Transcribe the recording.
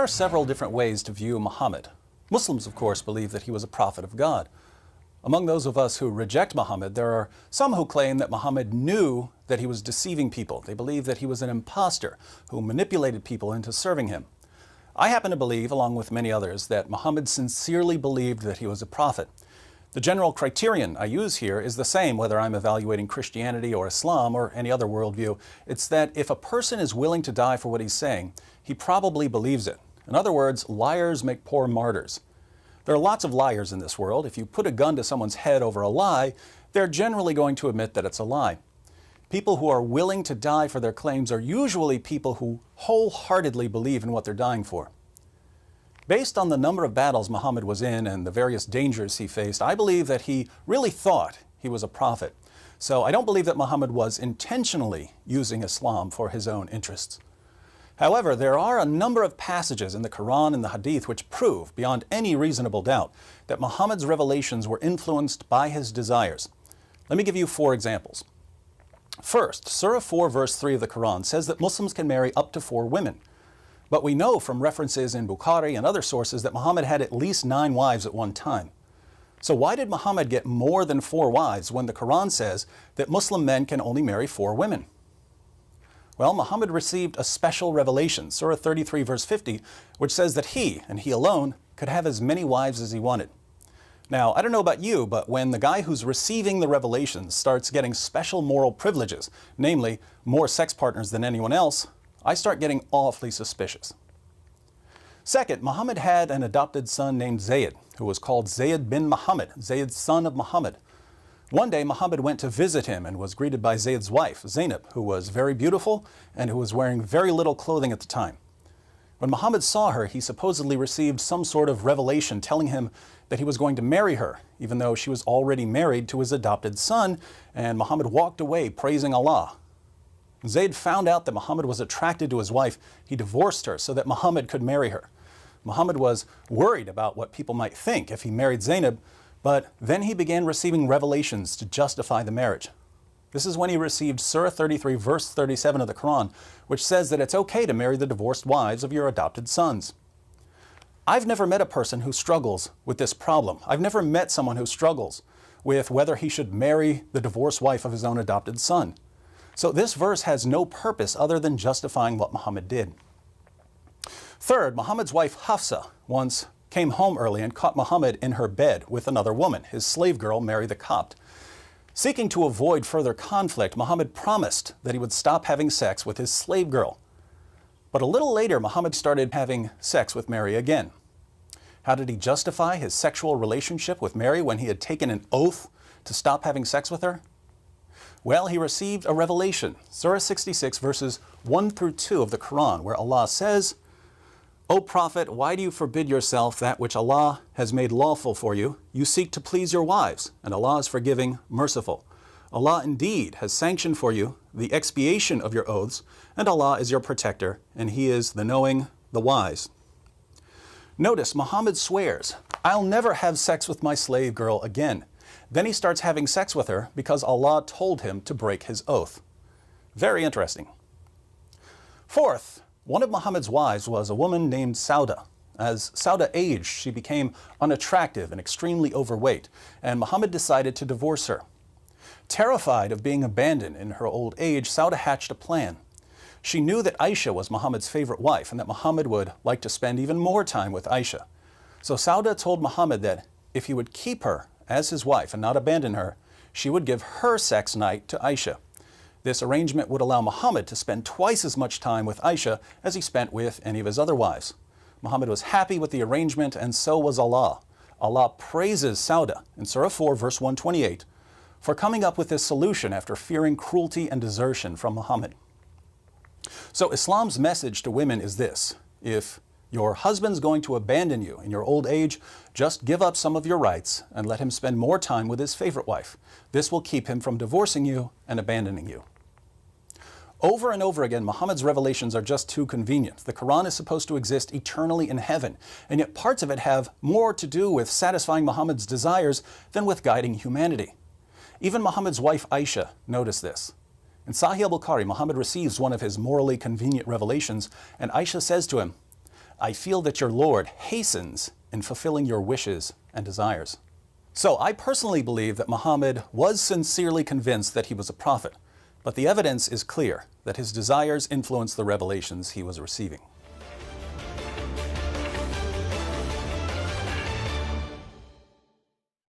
are several different ways to view Muhammad. Muslims, of course, believe that he was a prophet of God. Among those of us who reject Muhammad, there are some who claim that Muhammad knew that he was deceiving people. They believe that he was an impostor who manipulated people into serving him. I happen to believe, along with many others, that Muhammad sincerely believed that he was a prophet. The general criterion I use here is the same whether I'm evaluating Christianity or Islam or any other worldview. It's that if a person is willing to die for what he's saying, he probably believes it. In other words, liars make poor martyrs. There are lots of liars in this world. If you put a gun to someone's head over a lie, they're generally going to admit that it's a lie. People who are willing to die for their claims are usually people who wholeheartedly believe in what they're dying for. Based on the number of battles Muhammad was in and the various dangers he faced, I believe that he really thought he was a prophet. So I don't believe that Muhammad was intentionally using Islam for his own interests. However, there are a number of passages in the Quran and the Hadith which prove, beyond any reasonable doubt, that Muhammad's revelations were influenced by his desires. Let me give you 4 examples. First, Surah 4 verse 3 of the Quran says that Muslims can marry up to 4 women. But we know from references in Bukhari and other sources that Muhammad had at least 9 wives at one time. So why did Muhammad get more than 4 wives when the Quran says that Muslim men can only marry 4 women? Well, Muhammad received a special revelation, Surah 33 verse 50, which says that he, and he alone, could have as many wives as he wanted. Now, I don't know about you, but when the guy who's receiving the revelations starts getting special moral privileges, namely more sex partners than anyone else, I start getting awfully suspicious. Second, Muhammad had an adopted son named Zayd, who was called Zayd bin Muhammad, Zayd son of Muhammad. One day, Muhammad went to visit him and was greeted by Zayd's wife, Zainab, who was very beautiful and who was wearing very little clothing at the time. When Muhammad saw her, he supposedly received some sort of revelation telling him that he was going to marry her, even though she was already married to his adopted son, and Muhammad walked away praising Allah. Zayd found out that Muhammad was attracted to his wife. He divorced her so that Muhammad could marry her. Muhammad was worried about what people might think if he married Zainab, but then he began receiving revelations to justify the marriage. This is when he received Surah 33 verse 37 of the Quran, which says that it's okay to marry the divorced wives of your adopted sons. I've never met a person who struggles with this problem. I've never met someone who struggles with whether he should marry the divorced wife of his own adopted son. So this verse has no purpose other than justifying what Muhammad did. Third, Muhammad's wife Hafsa once came home early and caught Muhammad in her bed with another woman, his slave girl Mary the Copt. Seeking to avoid further conflict, Muhammad promised that he would stop having sex with his slave girl. But a little later, Muhammad started having sex with Mary again. How did he justify his sexual relationship with Mary when he had taken an oath to stop having sex with her? Well, he received a revelation, Surah 66 verses 1 through 2 of the Quran, where Allah says, "O Prophet, why do you forbid yourself that which Allah has made lawful for you? You seek to please your wives, and Allah is forgiving, merciful. Allah indeed has sanctioned for you the expiation of your oaths, and Allah is your protector, and He is the knowing, the wise." Notice, Muhammad swears, "I'll never have sex with my slave girl again." Then he starts having sex with her because Allah told him to break his oath. Very interesting. Fourth, one of Muhammad's wives was a woman named Sauda. As Sauda aged, she became unattractive and extremely overweight, and Muhammad decided to divorce her. Terrified of being abandoned in her old age, Sauda hatched a plan. She knew that Aisha was Muhammad's favorite wife and that Muhammad would like to spend even more time with Aisha. So Sauda told Muhammad that if he would keep her as his wife and not abandon her, she would give her sex night to Aisha. This arrangement would allow Muhammad to spend twice as much time with Aisha as he spent with any of his other wives. Muhammad was happy with the arrangement, and so was Allah. Allah praises Sauda in Surah 4 verse 128 for coming up with this solution after fearing cruelty and desertion from Muhammad. So Islam's message to women is this: if your husband's going to abandon you in your old age, just give up some of your rights and let him spend more time with his favorite wife. This will keep him from divorcing you and abandoning you. Over and over again, Muhammad's revelations are just too convenient. The Quran is supposed to exist eternally in heaven, and yet parts of it have more to do with satisfying Muhammad's desires than with guiding humanity. Even Muhammad's wife Aisha noticed this. In Sahih al-Bukhari, Muhammad receives one of his morally convenient revelations, and Aisha says to him, I feel that your Lord hastens in fulfilling your wishes and desires. So I personally believe that Muhammad was sincerely convinced that he was a prophet, but the evidence is clear that his desires influenced the revelations he was receiving.